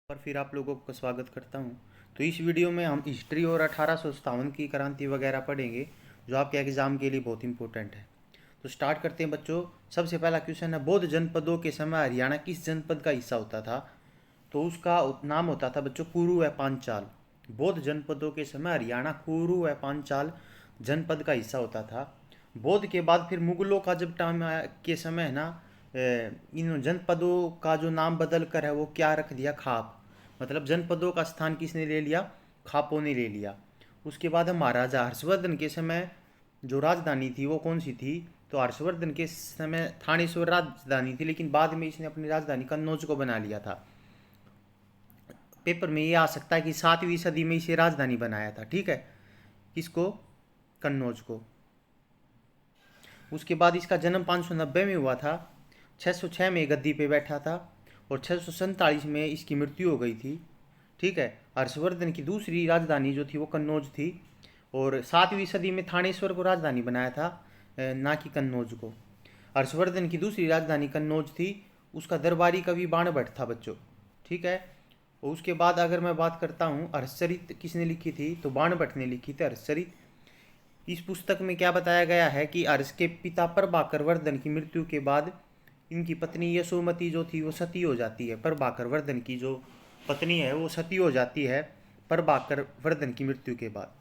और फिर आप लोगों का स्वागत करता हूं। तो इस वीडियो में हम हिस्ट्री और 1857 की क्रांति वगैरह पढ़ेंगे, जो आपके एग्ज़ाम के लिए बहुत इंपॉर्टेंट है। तो स्टार्ट करते हैं बच्चों। सबसे पहला क्वेश्चन है, बौद्ध जनपदों के समय हरियाणा किस जनपद का हिस्सा होता था? तो उसका नाम होता था बच्चों कुरु व पांचाल। बौद्ध जनपदों के समय हरियाणा कुरु व पांचाल जनपद का हिस्सा होता था। बौद्ध के बाद फिर मुगलों का जब टाइम के समय है ना, इन जनपदों का जो नाम बदल कर है वो क्या रख दिया, खाप। मतलब जनपदों का स्थान किसने ले लिया? खापों ने ले लिया। उसके बाद हम महाराजा हर्षवर्धन के समय जो राजधानी थी वो कौन सी थी? तो हर्षवर्धन के समय थानेश्वर राजधानी थी, लेकिन बाद में इसने अपनी राजधानी कन्नौज को बना लिया था। पेपर में ये आ सकता है कि 7वीं सदी में इसे राजधानी बनाया था। ठीक है, किसको? कन्नौज को। उसके बाद इसका जन्म 590 में हुआ था। 606 में गद्दी पे बैठा था और 647 में इसकी मृत्यु हो गई थी। ठीक है, हर्षवर्धन की दूसरी राजधानी जो थी वो कन्नौज थी और 7वीं सदी में थानेश्वर को राजधानी बनाया था, ना कि कन्नौज को। हर्षवर्धन की दूसरी राजधानी कन्नौज थी। उसका दरबारी कवि बाणभट्ट था बच्चों। ठीक है, और उसके बाद अगर मैं बात करता हूँ हर्षचरित किसने लिखी थी, तो बाणभट्ट ने लिखी थी हर्षचरित। इस पुस्तक में क्या बताया गया है कि हर्ष के पिता प्रभाकर वर्धन की मृत्यु के बाद इनकी पत्नी यशोमती जो थी वो सती हो जाती है। प्रभाकर वर्धन की जो पत्नी है वो सती हो जाती है प्रभाकर वर्धन की मृत्यु के बाद।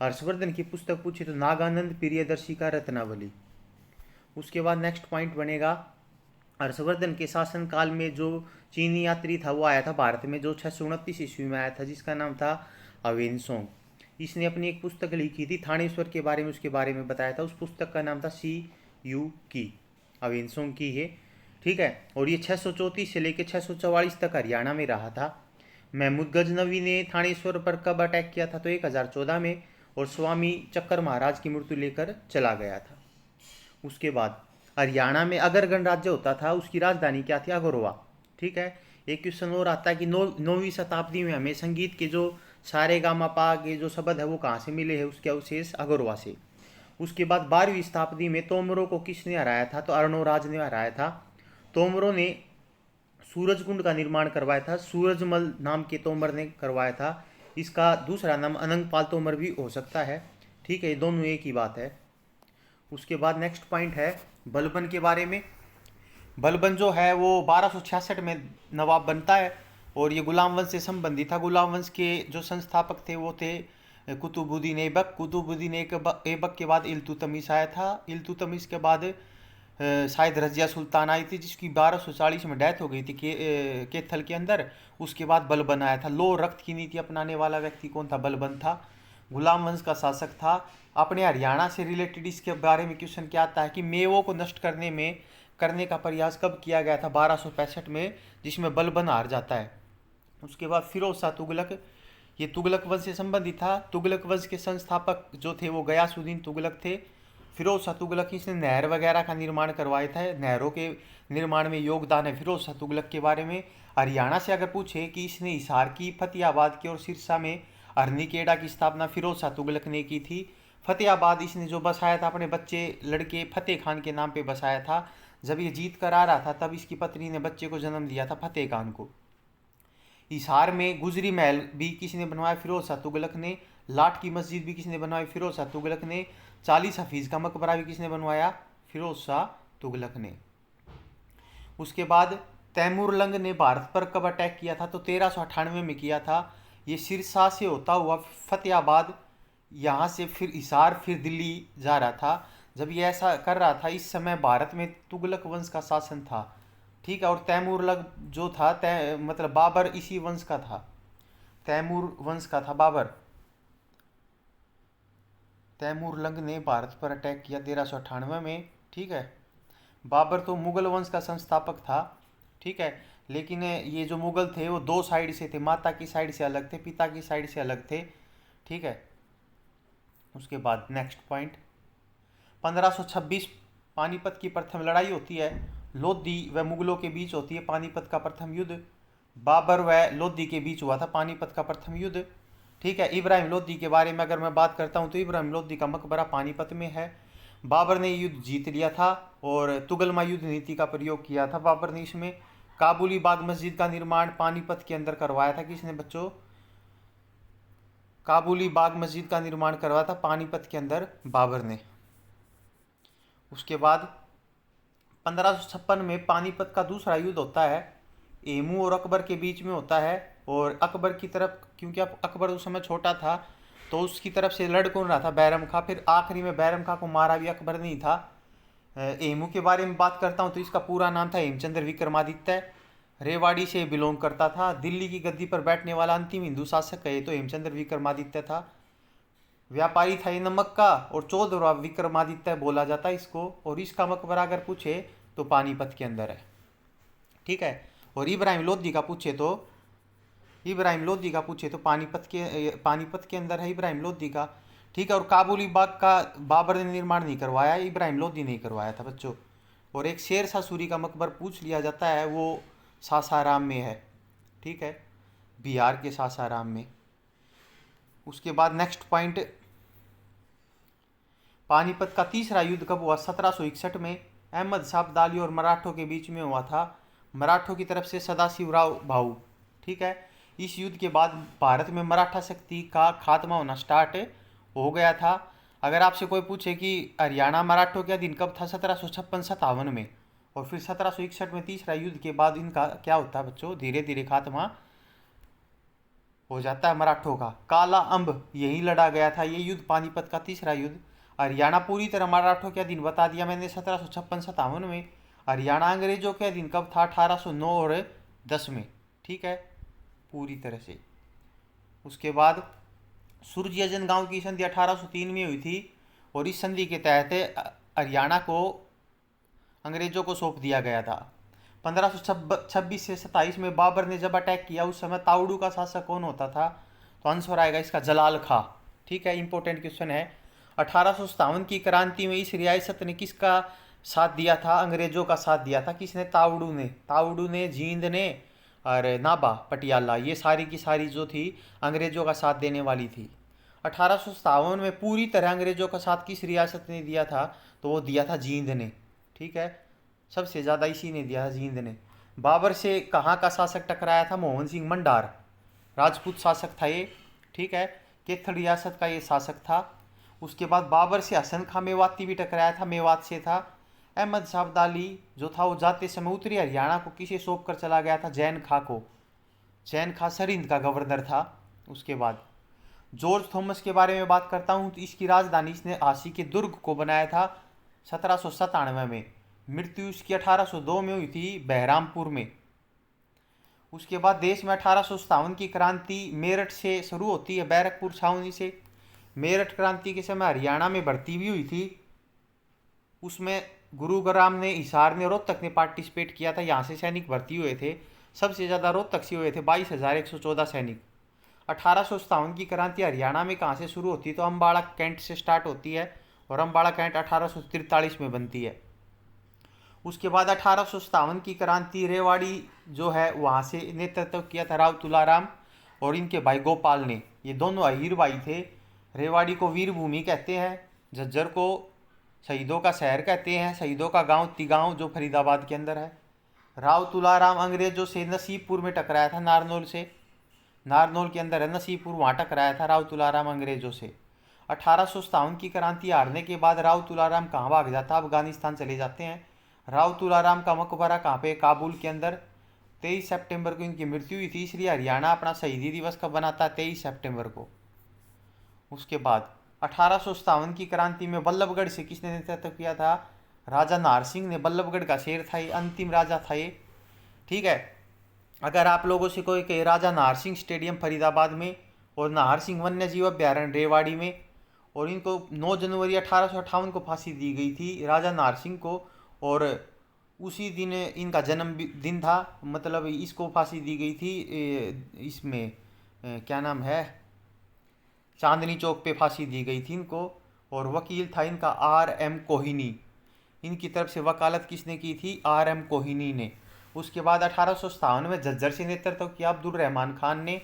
हर्षवर्धन की पुस्तक पूछे तो नागानंद प्रियदर्शी का रत्नावली। उसके बाद नेक्स्ट पॉइंट बनेगा, हर्षवर्धन के शासन काल में जो चीनी यात्री था वो आया था भारत में, जो 629 ईस्वी में आया था, जिसका नाम था अवेनसोंग। इसने अपनी एक पुस्तक लिखी थी थानेश्वर के बारे में, उसके बारे में बताया था। उस पुस्तक का नाम था सी यू की, अवेनसोंग की है। ठीक है, और ये 634 से लेकर 644 तक हरियाणा में रहा था। महमूद गजनवी ने थानेश्वर पर कब अटैक किया था? तो 1014 में, और स्वामी चक्कर महाराज की मृत्यु लेकर चला गया था। उसके बाद हरियाणा में अगर गणराज्य होता था, उसकी राजधानी क्या थी? अगरवा। ठीक है, एक क्वेश्चन और आता है कि 9वीं शताब्दी में हमें संगीत के जो सारे गामा पा के जो शब्द है वो कहाँ से मिले हैं? उसके अवशेष अगरवा से। उसके बाद 12वीं शताब्दी में तोमरों को किसने हराया था? तो अर्णोराज ने हराया था। तोमरों ने सूरजकुंड का निर्माण करवाया था, सूरजमल नाम के तोमर ने करवाया था। इसका दूसरा नाम अनंगपाल तोमर भी हो सकता है। ठीक है, ये दोनों एक ही बात है। उसके बाद नेक्स्ट पॉइंट है बलबन के बारे में। बलबन जो है वो 1266 में नवाब बनता है और ये गुलाम वंश से संबंधित था। गुलाम वंश के जो संस्थापक थे वो थे कुतुबुद्दीन ऐबक। कुतुबुद्दीन ऐबक के बाद इल्तुतमिश आया था। इल्तुतमिश के बाद शायद रजिया सुल्तान आई थी, जिसकी 1240 में डेथ हो गई थी केथल के अंदर। उसके बाद बलबन आया था। लो रक्त की नीति अपनाने वाला व्यक्ति कौन था? बलबन था। गुलाम वंश का शासक था। अपने हरियाणा से रिलेटेड इसके बारे में क्वेश्चन क्या आता है कि मेवों को नष्ट करने का प्रयास कब किया गया था? 1265 में, जिसमें बलबन हार जाता है। उसके बाद फिरोज शाह तुगलक, ये तुगलक वंश से संबंधित था। तुगलक वंश के संस्थापक जो थे वो गयासुद्दीन तुगलक थे। फिरोज शाह तुगलक इसने नहर वगैरह का निर्माण करवाया था। नहरों के निर्माण में योगदान है फिरोज शाह तुगलक के बारे में। हरियाणा से अगर पूछे कि इसने हिसार की, फतेहाबाद की और सिरसा में हरनीखेड़ा की स्थापना फिरोज शाह तुगलक ने की थी। फतेहाबाद इसने जो बसाया था अपने बच्चे लड़के फतेह खान के नाम पे बसाया था। जब ये जीत कर आ रहा था तब इसकी पत्नी ने बच्चे को जन्म दिया था, फतेह खान को। हिसार में गुजरी महल भी किसने बनवाया? फिरोज शाह तुगलक ने। लाट की मस्जिद भी किसने बनवाई? फिरोज शाह तुगलक ने। 40 हफीज का मकबरा भी किसने बनवाया? फिरोज शाह तुगलक ने। उसके बाद तैमूरलंग ने भारत पर कब अटैक किया था? तो 1398 में किया था। ये सिरसा से होता हुआ फतेहाबाद, यहाँ से फिर हिसार, फिर दिल्ली जा रहा था। जब ये ऐसा कर रहा था इस समय भारत में तुगलक वंश का शासन था। ठीक है, और तैमूरलंग जो था मतलब बाबर इसी वंश का था। तैमूर वंश का था बाबर। तैमूरलंग ने भारत पर अटैक किया 1398 में। ठीक है, बाबर तो मुगल वंश का संस्थापक था। ठीक है, लेकिन ये जो मुगल थे वो दो साइड से थे, माता की साइड से अलग थे, पिता की साइड से अलग थे। ठीक है, उसके बाद नेक्स्ट पॉइंट 1526 पानीपत की प्रथम लड़ाई होती है। लोधी व मुगलों के बीच होती है पानीपत का प्रथम युद्ध। बाबर व लोधी के बीच हुआ था पानीपत का प्रथम युद्ध। ठीक है, इब्राहिम लोधी के बारे में अगर मैं बात करता हूँ तो इब्राहिम लोधी का मकबरा पानीपत में है। बाबर ने युद्ध जीत लिया था और तुगलमा युद्ध नीति का प्रयोग किया था बाबर ने इसमें। काबुली बाग मस्जिद का निर्माण पानीपत के अंदर करवाया था किसने बच्चों? काबुली बाग मस्जिद का निर्माण करवाया था पानीपत के अंदर बाबर ने। उसके बाद 1556 में पानीपत का दूसरा युद्ध होता है, एमू और अकबर के बीच में होता है। और अकबर की तरफ, क्योंकि अब अकबर उस समय छोटा था तो उसकी तरफ से लड़ कौन रहा था? बैरम खां। फिर आखिरी में बैरम खां को मारा भी अकबर नहीं था। एमू के बारे में बात करता हूँ तो इसका पूरा नाम था हेमचंद्र विक्रमादित्य। रेवाड़ी से बिलोंग करता था। दिल्ली की गद्दी पर बैठने वाला अंतिम हिंदू शासक कहे तो हेमचंद्र विक्रमादित्य था। व्यापारी था ये नमक का, और 14वां विक्रमादित्य बोला जाता है इसको। और इसका मकबरा अगर पूछे तो पानीपत के अंदर है, ठीक है। और इब्राहिम लोदी का पूछे तो पानीपत के अंदर है इब्राहिम लोदी का, ठीक है। और काबुली बाग का बाबर ने निर्माण नहीं करवाया, इब्राहिम लोदी ने करवाया था बच्चों। और एक शेर शाह सूरी का मकबर पूछ लिया जाता है, वो सासाराम में है, ठीक है, बिहार के सासाराम में। उसके बाद नेक्स्ट पॉइंट, पानीपत का तीसरा युद्ध कब हुआ? 1761 में अहमद शाह अब्दाली और मराठों के बीच में हुआ था। मराठों की तरफ से सदाशिवराव भाऊ, ठीक है। इस युद्ध के बाद भारत में मराठा शक्ति का खात्मा होना स्टार्ट हो गया था। अगर आपसे कोई पूछे कि हरियाणा मराठों का दिन कब था? 1756-57 में। और फिर 1761 में तीसरा युद्ध के बाद इनका क्या होता है बच्चों? धीरे धीरे खात्मा हो जाता है मराठों का। काला अंब यही लड़ा गया था ये युद्ध, पानीपत का तीसरा युद्ध। हरियाणा पूरी तरह मराठों का दिन बता दिया मैंने 1756-57 में। हरियाणा अंग्रेजों का दिन कब था? 1809 और 10 में, ठीक है, पूरी तरह से। उसके बाद सूरजयजन गांव की संधि 1803 में हुई थी, और इस संधि के तहत हरियाणा को अंग्रेजों को सौंप दिया गया था। 1526 से 27 में बाबर ने जब अटैक किया, उस समय ताउडू का शासक कौन होता था? तो आंसर आएगा इसका जलाल खां, ठीक है, इंपॉर्टेंट क्वेश्चन है। 1857 की क्रांति में इस रियासत ने किसका साथ दिया था? अंग्रेजों का साथ दिया था। किसने? ताउडू ने, जींद ने और नाभा, पटियाला, ये सारी की सारी जो थी अंग्रेजों का साथ देने वाली थी। 1857 में पूरी तरह अंग्रेजों का साथ किस रियासत ने दिया था? तो वो दिया था जींद ने, ठीक है, सबसे ज़्यादा इसी ने दिया था, जींद ने। बाबर से कहाँ का शासक टकराया था? मोहन सिंह मंडार, राजपूत शासक था ये, ठीक है, केथल रियासत का ये शासक था। उसके बाद बाबर से हसन खां मेवाती भी टकराया था, मेवात से था। अहमद शाह अब्दाली जो था वो जाते समय उत्तरी हरियाणा को किसे सौंप कर चला गया था? जैन खां को। जैन खां सरिंद का गवर्नर था। उसके बाद जॉर्ज थॉमस के बारे में बात करता हूँ तो इसकी राजधानी इसने झांसी के दुर्ग को बनाया था 1797 में। मृत्यु इसकी 1802 में हुई थी बहरामपुर में। उसके बाद देश में 1857 की क्रांति मेरठ से शुरू होती है, बैरकपुर छावनी से। मेरठ क्रांति के समय हरियाणा में भर्ती भी हुई थी, उसमें गुरुग्राम ने, हिसार ने, रोहतक ने पार्टिसिपेट किया था, यहाँ से सैनिक भर्ती हुए थे। सबसे ज़्यादा रोहतक से हुए थे, 22,114 सैनिक। 1857 की क्रांति हरियाणा में कहाँ से शुरू होती है? तो अम्बाड़ा कैंट से स्टार्ट होती है, और अम्बाड़ा कैंट 1843 में बनती है। उसके बाद 1857 की क्रांति रेवाड़ी जो है वहाँ से नेतृत्व किया था राव तुलाराम और इनके भाई गोपाल ने। ये दोनों अहीर भाई थे। रेवाड़ी को वीरभूमि कहते हैं, झज्जर को शहीदों का शहर कहते हैं, शहीदों का गांव तिगांव जो फरीदाबाद के अंदर है। राव तुलाराम अंग्रेजों से नसीबपुर में टकराया था, नारनौल से, नारनौल के अंदर है नसीबपुर, वहाँ टकराया था राव तुलाराम अंग्रेजों से। 1857 की क्रांति हारने के बाद राव तुलाराम कहाँ भाग जाता? अफगानिस्तान चले जाते हैं। राव तुलाराम का मकबरा कहाँ पे? काबुल के अंदर। 23 सितंबर को इनकी मृत्यु हुई थी, इसलिए हरियाणा अपना शहीदी दिवस कब बनाता है? 23 सितंबर को। उसके बाद 1857 की क्रांति में बल्लभगढ़ से किसने नेतृत्व किया था? राजा नाहर सिंह ने। बल्लभगढ़ का शेर था ये, अंतिम राजा था ये, ठीक है। अगर आप लोगों से कोई कहे राजा नाहर सिंह स्टेडियम फरीदाबाद में और नाहर सिंह वन्य जीव अभ्यारण्य रेवाड़ी में, और इनको 9 जनवरी 1858 को फांसी दी गई थी राजा नाहर सिंह को, और उसी दिन इनका जन्म दिन था, मतलब इसको फांसी दी गई थी इसमें क्या नाम है, चांदनी चौक पे फांसी दी गई थी इनको। और वकील था इनका R.M. कोहिनी। इनकी तरफ से वकालत किसने की थी? R.M. कोहिनी ने। उसके बाद 1857 में झज्जर से नेतृत्व किया अब्दुल रहमान खान ने।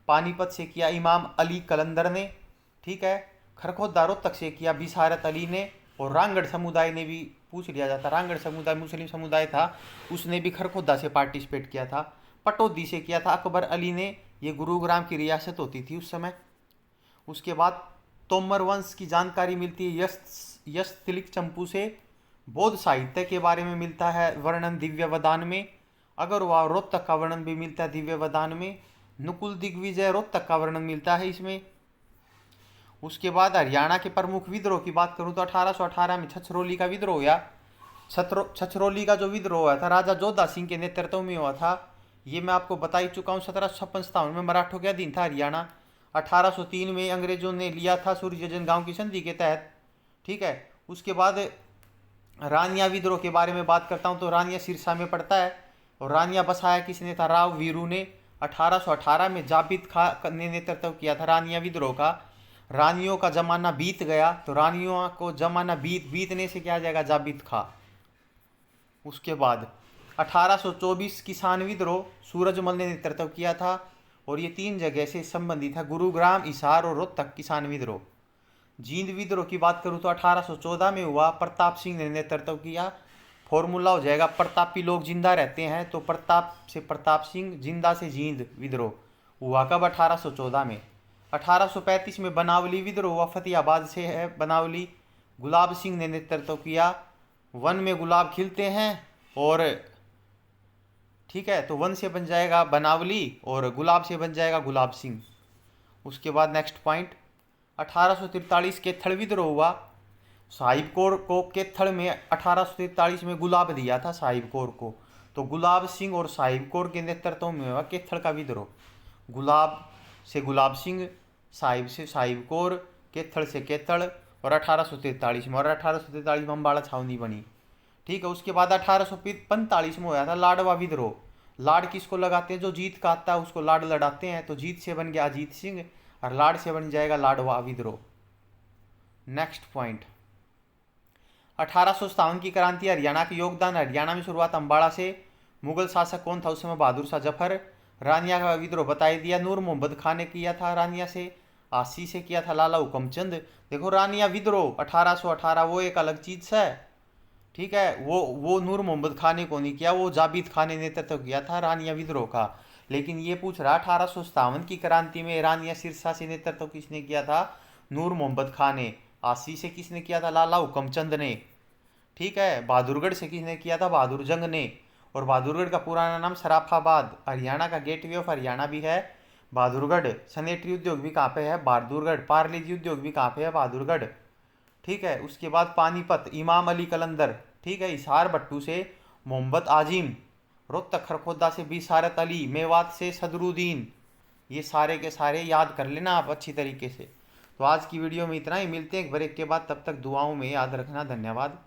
पानीपत से किया इमाम अली कलंदर ने, ठीक है। खरखोदा रोहतक से किया बिसारत अली ने। और रांगड़ समुदाय ने भी पूछ लिया जाता, रांगड़ समुदाय मुस्लिम समुदाय था, उसने भी खरखोदा से पार्टिसिपेट किया था। पटौदी से किया था अकबर अली ने, ये गुरुग्राम की रियासत होती थी उस समय। उसके बाद तोमर वंश की जानकारी मिलती है यश तिलिक चंपू से। बौद्ध साहित्य के बारे में मिलता है वर्णन दिव्य वदान में। अगर वह रोहतक का वर्णन भी मिलता है दिव्य वदान में। नुकुल दिग्विजय रोहतक का वर्णन मिलता है इसमें। उसके बाद हरियाणा के प्रमुख विद्रोह की बात करूं तो 1818 में छछरौली का विद्रोह हुआ। छछरौली का जो विद्रोह हुआ था राजा जोधा सिंह के नेतृत्व में हुआ था। ये मैं आपको बता ही चुका हूँ। 1756 में मराठों का अधीन था हरियाणा। 1803 में अंग्रेजों ने लिया था सूर्यजन गांव की संधि के तहत। ठीक है। उसके बाद रानिया विद्रोह के बारे में बात करता हूँ तो रानिया सिरसा में पड़ता है। और रानिया बसाया किसने था? राव वीरू ने। 1818 में जाबित खां ने नेतृत्व किया था रानिया विद्रोह का। रानियों का जमाना बीत गया तो रानियों को जमाना बीतने से क्या जाएगा? जाबित खां। उसके बाद 1824 किसान विद्रोह सूरजमल ने नेतृत्व किया था और ये 3 जगह से संबंधित है, गुरुग्राम, हिसार और रोहतक किसान विद्रोह। जींद विद्रोह की बात करूँ तो 1814 में हुआ, प्रताप सिंह ने नेतृत्व किया। फॉर्मूला हो जाएगा प्रतापी लोग जिंदा रहते हैं तो प्रताप से प्रताप सिंह, जिंदा से जींद विद्रोह हुआ कब? 1814 में। 1835 में बनावली विद्रोह हुआ, फतेहाबाद से है बनावली। गुलाब सिंह ने नेतृत्व किया। वन में गुलाब खिलते हैं और ठीक है, तो वन से बन जाएगा बनावली और गुलाब से बन जाएगा गुलाब सिंह। उसके बाद नेक्स्ट पॉइंट 1843 केथड़ विद्रोह हुआ। साहिब कौर को केथड़ में 1843 में गुलाब दिया था साहिब कौर को, तो गुलाब सिंह और साहिब कौर के नेतृत्व में हुआ केथड़ का विद्रोह। गुलाब से गुलाब सिंह, साहिब से साहिब कौर, केथड़ से केथड़ और 1843 में। और 1843 में अम्बाड़ा छावनी बनी। ठीक है। उसके बाद 1845 में हुआ था लाडवा विद्रोह। लाड किसको लगाते हैं? जो जीत का आता है उसको लाड लड़ाते हैं, तो जीत से बन गया अजीत सिंह और लाड से बन जाएगा लाडवा विद्रोह। नेक्स्ट पॉइंट 1857 की क्रांति, हरियाणा का योगदान। हरियाणा में शुरुआत अम्बाड़ा से। मुगल शासक कौन था उस समय? बहादुर शाह जफर। रानिया का विद्रोह बता दिया, नूर मोहम्मद खान ने किया था रानिया से। आसी से किया था लाला हुकमचंद। देखो रानिया विद्रोह 1818 वो एक अलग चीज है। ठीक है। वो नूर मोहम्मद खान ने को नहीं किया, वो जाबित खान ने नेतृत्व किया था रानिया विद्रोह का। लेकिन ये पूछ रहा 1857 की क्रांति में रानिया सिरसा से नेतृत्व किसने किया था? नूर मोहम्मद खान ने। आसी से किसने किया था? लाला हुकमचंद ने। ठीक है। बहादुरगढ़ से किसने किया था? बहादुर जंग ने। और बहादुरगढ़ का पुराना नाम सराफाबाद, हरियाणा का गेटवे ऑफ हरियाणा भी है बहादुरगढ़। सैनिटरी उद्योग भी कहाँ पे है? बहादुरगढ़। पार्लेजी उद्योग भी कहाँ पे है? बहादुरगढ़। ठीक है। उसके बाद पानीपत, इमाम अली कलंदर। ठीक है। हिसार भट्टू से मोहम्मद आजिम। रोहतक खरखोदा से बिसारत अली। मेवात से सदरुद्दीन। ये सारे के सारे याद कर लेना आप अच्छी तरीके से। तो आज की वीडियो में इतना ही, मिलते हैं एक ब्रेक के बाद, तब तक दुआओं में याद रखना। धन्यवाद।